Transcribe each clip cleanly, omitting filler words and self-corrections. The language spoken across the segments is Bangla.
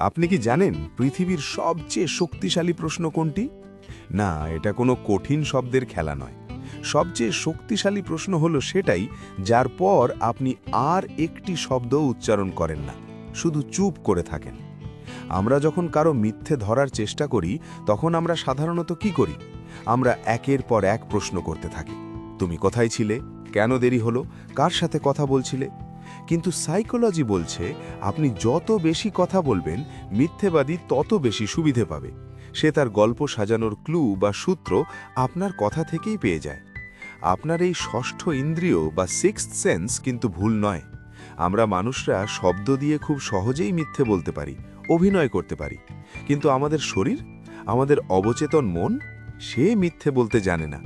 আপনি কি জানেন পৃথিবীর সবচেয়ে শক্তিশালী প্রশ্ন কোনটি? না, এটা কোনো কঠিন শব্দের খেলা নয়। সবচেয়ে শক্তিশালী প্রশ্ন হলো সেটাই যার পর আপনি আর একটি শব্দ উচ্চারণ করেন না, শুধু চুপ করে থাকেন। আমরা যখন কারো মিথ্যে ধরার চেষ্টা করি তখন আমরা সাধারণত কি করি? আমরা একের পর এক প্রশ্ন করতে থাকি। তুমি কোথায় ছিলে? কেন দেরি হলো? কার সাথে কথা বলছিলে? কিন্তু সাইকোলজি বলছে আপনি যত বেশি কথা বলবেন, মিথ্যেবাদী তত বেশি সুবিধে পাবে। সে তার গল্প সাজানোর ক্লু বা সূত্র আপনার কথা থেকেই পেয়ে যায়। আপনার এই ষষ্ঠ ইন্দ্রিয় বা সিক্সথ সেন্স কিন্তু ভুল নয়। আমরা মানুষরা শব্দ দিয়ে খুব সহজেই মিথ্যে বলতে পারি, অভিনয় করতে পারি। কিন্তু আমাদের শরীর, আমাদের অবচেতন মন, সে মিথ্যে বলতে জানে না।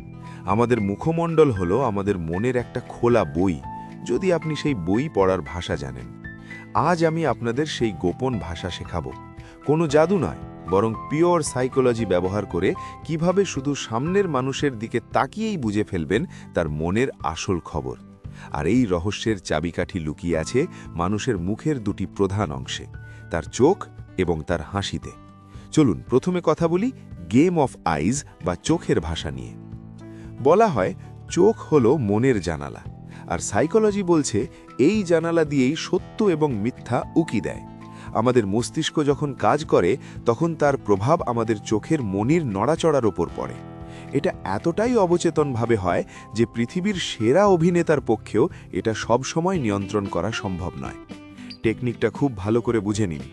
আমাদের মুখমণ্ডল হলো আমাদের মনের একটা খোলা বই, যদি আপনি সেই বই পড়ার ভাষা জানেন। আজ আমি আপনাদের সেই গোপন ভাষা শেখাবো। কোনো জাদু নয়, বরং পিওর সাইকোলজি ব্যবহার করে কিভাবে শুধু সামনের মানুষের দিকে তাকিয়েই বুঝে ফেলবেন তার মনের আসল খবর। আর এই রহস্যের চাবিকাঠি লুকিয়ে আছে মানুষের মুখের দুটি প্রধান অংশে, তার চোখ এবং তার হাসিতে। চলুন প্রথমে কথা বলি গেম অফ আইজ বা চোখের ভাষা নিয়ে। বলা হয় চোখ হলো মনের জানালা, আর সাইকোলজি বলছে এই জানালা দিয়েই সত্য এবং মিথ্যা উকি দেয়। আমাদের মস্তিষ্ক যখন কাজ করে তখন তার প্রভাব আমাদের চোখের মনির নড়াচড়ার ওপর পড়ে। এটা এতটাই অবচেতনভাবে হয় যে পৃথিবীর সেরা অভিনেতার পক্ষেও এটা সব সময় নিয়ন্ত্রণ করা সম্ভব নয়। টেকনিকটা খুব ভালো করে বুঝে নিন।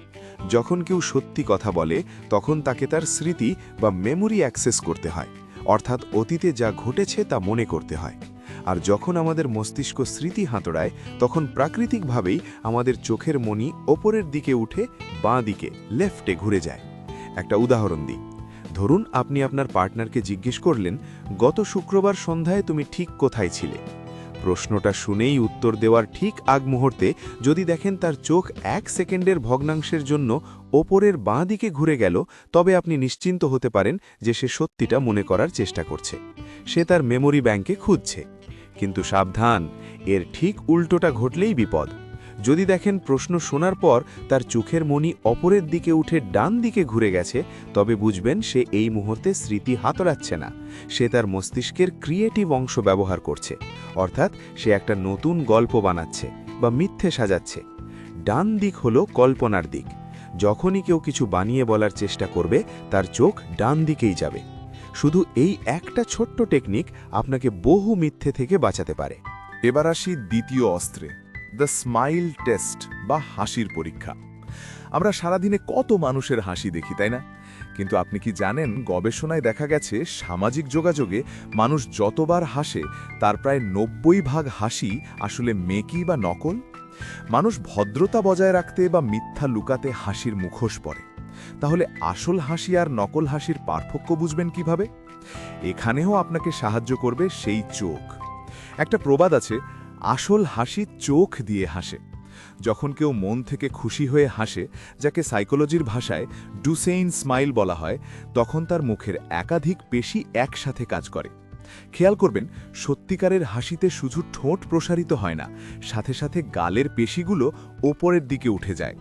যখন কেউ সত্যি কথা বলে তখন তাকে তার স্মৃতি বা মেমোরি অ্যাক্সেস করতে হয়, অর্থাৎ অতীতে যা ঘটেছে তা মনে করতে হয়। আর যখন আমাদের মস্তিষ্ক স্মৃতি হাতড়ায় তখন প্রাকৃতিকভাবেই আমাদের চোখের মনি ওপরের দিকে উঠে বাঁ দিকে লেফটে ঘুরে যায়। একটা উদাহরণ দিই। ধরুন আপনি আপনার পার্টনারকে জিজ্ঞেস করলেন, গত শুক্রবার সন্ধ্যায় তুমি ঠিক কোথায় ছিলে? প্রশ্নটা শুনেই উত্তর দেওয়ার ঠিক আগ মুহূর্তে যদি দেখেন তার চোখ 1 সেকেন্ডের ভগ্নাংশের জন্য ওপরের বাঁ দিকে ঘুরে গেল, তবে আপনি নিশ্চিন্ত হতে পারেন যে সে সত্যিটা মনে করার চেষ্টা করছে। সে তার মেমোরি ব্যাংকে খুঁজছে। কিন্তু সাবধান, এর ঠিক উল্টোটা ঘটলেই বিপদ। যদি দেখেন প্রশ্ন শোনার পর তার চোখের মনি অপরের দিকে উঠে ডান দিকে ঘুরে গেছে, তবে বুঝবেন সে এই মুহূর্তে স্মৃতি হাতড়াচ্ছে না, সে তার মস্তিষ্কের ক্রিয়েটিভ অংশ ব্যবহার করছে। অর্থাৎ সে একটা নতুন গল্প বানাচ্ছে বা মিথ্যে সাজাচ্ছে। ডান দিক হলো কল্পনার দিক। যখনই কেউ কিছু বানিয়ে বলার চেষ্টা করবে তার চোখ ডান দিকেই যাবে। শুধু এই একটা ছোট্ট টেকনিক আপনাকে বহু মিথ্যে থেকে বাঁচাতে পারে। এবার আসি দ্বিতীয় অস্ত্রে, দ্য স্মাইল টেস্ট বা হাসির পরীক্ষা। আমরা সারাদিনে কত মানুষের হাসি দেখি, তাই না? কিন্তু আপনি কি জানেন, গবেষণায় দেখা গেছে সামাজিক যোগাযোগে মানুষ যতবার হাসে তার প্রায় 90% হাসি আসলে মেকি বা নকল। মানুষ ভদ্রতা বজায় রাখতে বা মিথ্যা লুকাতে হাসির মুখোশ পরে। তাহলে আসল হাসি আর নকল হাসির পার্থক্য বুঝবেন কিভাবে? এখানেও আপনাকে সাহায্য করবে সেই চোখ। একটা প্রবাদ আছে, আসল হাসি চোখ দিয়ে হাসে। যখন কেউ মন থেকে খুশি হয়ে হাসে, যাকে সাইকোলজির ভাষায় ডুসেইন স্মাইল বলা হয়, তখন তার মুখের একাধিক পেশি একসাথে কাজ করে। খেয়াল করবেন, সত্যিকারের হাসিতে শুধু ঠোঁট প্রসারিত হয় না, সাথে সাথে গালের পেশিগুলো ওপরের দিকে উঠে যায়।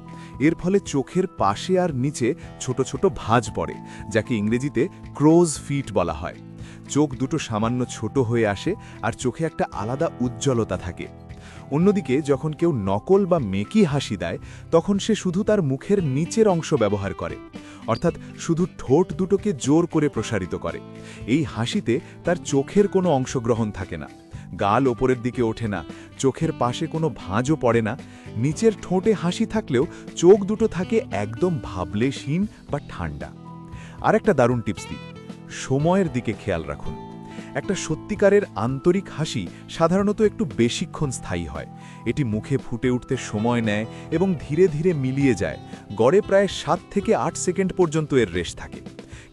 এর ফলে চোখের পাশে আর নিচে ছোট ছোট ভাঁজ পড়ে, যাকে ইংরেজিতে ক্রোজ ফিট বলা হয়। চোখ দুটো সামান্য ছোট হয়ে আসে আর চোখে একটা আলাদা উজ্জ্বলতা থাকে। অন্যদিকে যখন কেউ নকল বা মেকি হাসি দেয়, তখন সে শুধু তার মুখের নিচের অংশ ব্যবহার করে, অর্থাৎ শুধু ঠোঁট দুটোকে জোর করে প্রসারিত করে। এই হাসিতে তার চোখের কোনো অংশগ্রহণ থাকে না, গাল ওপরের দিকে ওঠে না, চোখের পাশে কোনো ভাঁজও পড়ে না। নিচের ঠোঁটে হাসি থাকলেও চোখ দুটো থাকে একদম ভাবলেশহীন বা ঠান্ডা। আর একটা দারুণ টিপস দিই, সময়ের দিকে খেয়াল রাখুন। একটা সত্যিকারের আন্তরিক হাসি সাধারণত একটু বেশিক্ষণ স্থায়ী হয়। এটি মুখে ফুটে উঠতে সময় নেয় এবং ধীরে ধীরে মিলিয়ে যায়। গড়ে প্রায় 7 থেকে 8 সেকেন্ড পর্যন্ত এর রেশ থাকে।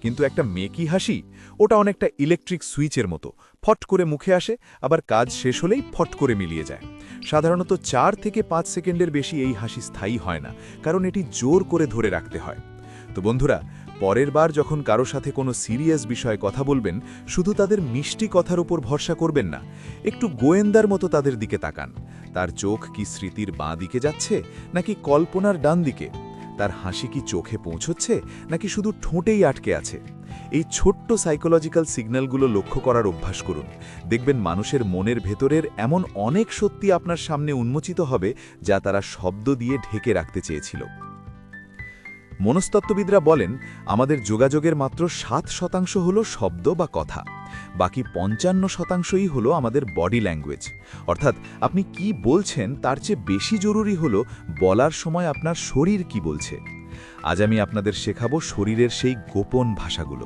কিন্তু একটা মেকি হাসি, ওটা অনেকটা ইলেকট্রিক সুইচের মতো, ফট করে মুখে আসে, আবার কাজ শেষ হলেই ফট করে মিলিয়ে যায়। সাধারণত 4 থেকে 5 সেকেন্ডের বেশি এই হাসি স্থায়ী হয় না, কারণ এটি জোর করে ধরে রাখতে হয়। তো বন্ধুরা, পরের বার যখন কারো সাথে কোনো সিরিয়াস বিষয়ে কথা বলবেন, শুধু তাদের মিষ্টি কথার উপর ভরসা করবেন না, একটু গোয়েন্দার মতো তাদের দিকে তাকান। তার চোখ কি স্মৃতির বাঁ দিকে যাচ্ছে নাকি কল্পনার ডান দিকে? তার হাসি কি চোখে পৌঁছচ্ছে নাকি শুধু ঠোঁটেই আটকে আছে? এই ছোট্ট সাইকোলজিক্যাল সিগন্যালগুলো লক্ষ্য করার অভ্যাস করুন। দেখবেন মানুষের মনের ভেতরের এমন অনেক সত্যি আপনার সামনে উন্মোচিত হবে যা তারা শব্দ দিয়ে ঢেকে রাখতে চেয়েছিল। মনস্তত্ত্ববিদরা বলেন আমাদের যোগাযোগের মাত্র 7% হলো শব্দ বা কথা, বাকি 55%ই হলো আমাদের বডি ল্যাঙ্গুয়েজ। অর্থাৎ আপনি কি বলছেন তার চেয়ে বেশি জরুরি হলো বলার সময় আপনার শরীর কি বলছে। আজ আমি আপনাদের শেখাবো শরীরের সেই গোপন ভাষাগুলো,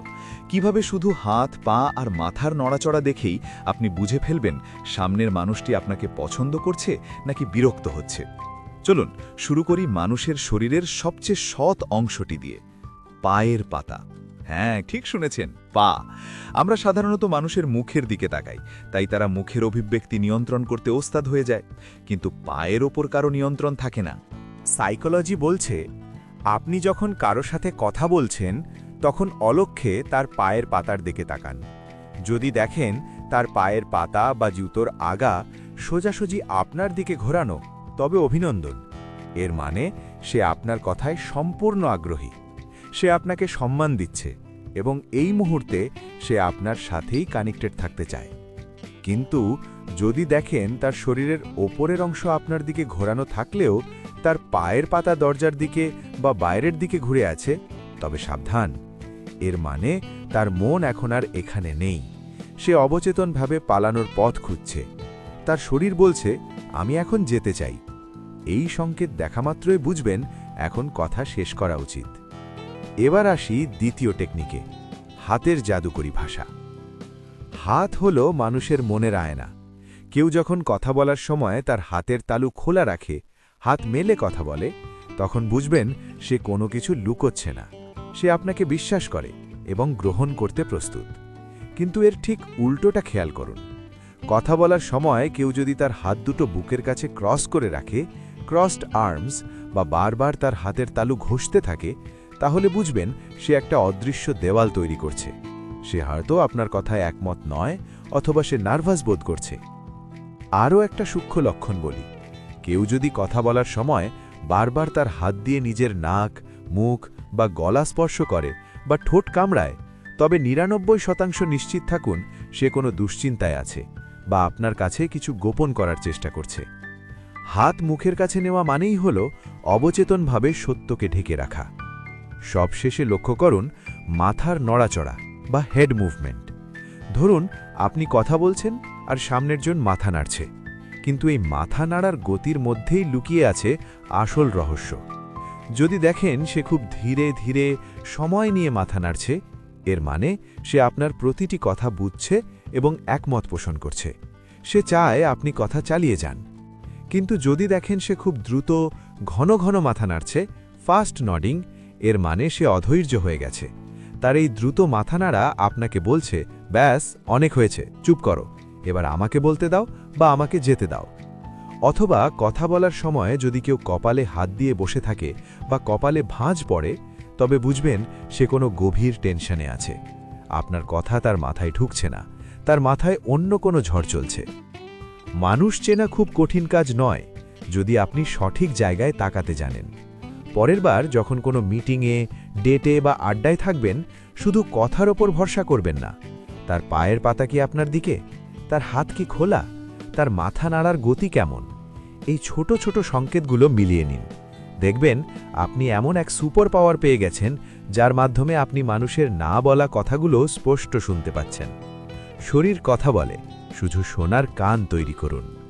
কিভাবে শুধু হাত, পা আর মাথার নড়াচড়া দেখেই আপনি বুঝে ফেলবেন সামনের মানুষটি আপনাকে পছন্দ করছে নাকি বিরক্ত হচ্ছে। চলুন শুরু করি মানুষের শরীরের সবচেয়ে সৎ অংশটি দিয়ে, পায়ের পাতা। হ্যাঁ, ঠিক শুনেছেন, পা। আমরা সাধারণত মানুষের মুখের দিকে তাকাই, তাই তারা মুখের অভিব্যক্তি নিয়ন্ত্রণ করতে ওস্তাদ হয়ে যায়, কিন্তু পায়ের ওপর কারো নিয়ন্ত্রণ থাকে না। সাইকোলজি বলছে আপনি যখন কারো সাথে কথা বলছেন তখন অলক্ষ্যে তার পায়ের পাতার দিকে তাকান। যদি দেখেন তার পায়ের পাতা বা জুতোর আগা সোজাসুজি আপনার দিকে ঘোরানো, তবে অভিনন্দন। এর মানে সে আপনার কথায় সম্পূর্ণ আগ্রহী, সে আপনাকে সম্মান দিচ্ছে এবং এই মুহূর্তে সে আপনার সাথেই কানেক্টেড থাকতে চায়। কিন্তু যদি দেখেন তার শরীরের ওপরের অংশ আপনার দিকে ঘোরানো থাকলেও তার পায়ের পাতা দরজার দিকে বা বাইরের দিকে ঘুরে আছে, তবে সাবধান। এর মানে তার মন এখন আর এখানে নেই, সে অবচেতনভাবে পালানোর পথ খুঁজছে। তার শরীর বলছে আমি এখন যেতে চাই। এই সংকেত দেখামাত্রই বুঝবেন এখন কথা শেষ করা উচিত। এবার আসি দ্বিতীয় টেকনিকে, হাতের জাদুকরি ভাষা। হাত হলো মানুষের মনের আয়না। কেউ যখন কথা বলার সময় তার হাতের তালু খোলা রাখে, হাত মেলে কথা বলে, তখন বুঝবেন সে কোনো কিছু লুকোচ্ছে না, সে আপনাকে বিশ্বাস করে এবং গ্রহণ করতে প্রস্তুত। কিন্তু এর ঠিক উল্টোটা খেয়াল করুন। কথা বলার সময় কেউ যদি তার হাত দুটো বুকের কাছে ক্রস করে রাখে, ক্রসড আর্মস, বা বারবার তার হাতের তালু ঘষতে থাকে, তাহলে বুঝবেন সে একটা অদৃশ্য দেওয়াল তৈরি করছে। সে হয়তো আপনার কথায় একমত নয়, অথবা সে নার্ভাস বোধ করছে। আরও একটা সূক্ষ্ম লক্ষণ বলি, কেউ যদি কথা বলার সময় বারবার তার হাত দিয়ে নিজের নাক, মুখ বা গলা স্পর্শ করে বা ঠোঁট কামড়ায়, তবে 99% নিশ্চিত থাকুন সে কোনো দুশ্চিন্তায় আছে বা আপনার কাছে কিছু গোপন করার চেষ্টা করছে। হাত মুখের কাছে নেওয়া মানেই হল অবচেতনভাবে সত্যকে ঢেকে রাখা। সবশেষে লক্ষ্য করুন মাথার নড়াচড়া বা হেড মুভমেন্ট। ধরুন আপনি কথা বলছেন আর সামনের জন মাথা নাড়ছে, কিন্তু এই মাথা নাড়ার গতির মধ্যেই লুকিয়ে আছে আসল রহস্য। যদি দেখেন সে খুব ধীরে ধীরে সময় নিয়ে মাথা নাড়ছে, এর মানে সে আপনার প্রতিটি কথা বুঝছে এবং একমত পোষণ করছে। সে চায় আপনি কথা চালিয়ে যান। কিন্তু যদি দেখেন সে খুব দ্রুত ঘন ঘন মাথা নাড়ছে, ফাস্ট নডিং, এর মানে সে অধৈর্য হয়ে গেছে। তার এই দ্রুত মাথা নাড়া আপনাকে বলছে, ব্যাস অনেক হয়েছে, চুপ করো, এবার আমাকে বলতে দাও বা আমাকে যেতে দাও। অথবা কথা বলার সময় যদি কেউ কপালে হাত দিয়ে বসে থাকে বা কপালে ভাঁজ পড়ে, তবে বুঝবেন সে কোনো গভীর টেনশনে আছে। আপনার কথা তার মাথায় ঢুকছে না, তার মাথায় অন্য কোনো ঝড় চলছে। মানুষ চেনা খুব কঠিন কাজ নয়, যদি আপনি সঠিক জায়গায় তাকাতে জানেন। পরের বার যখন কোনো মিটিংয়ে, ডেটে বা আড্ডায় থাকবেন, শুধু কথার ওপর ভরসা করবেন না। তার পায়ের পাতা কি আপনার দিকে? তার হাত কি খোলা? তার মাথা নাড়ার গতি কেমন? এই ছোট ছোট সংকেতগুলো মিলিয়ে নিন। দেখবেন আপনি এমন এক সুপার পাওয়ার পেয়ে গেছেন, যার মাধ্যমে আপনি মানুষের না বলা কথাগুলো স্পষ্ট শুনতে পাচ্ছেন। শরীর কথা বলে, শুধু শোনার কান তৈরি করুন।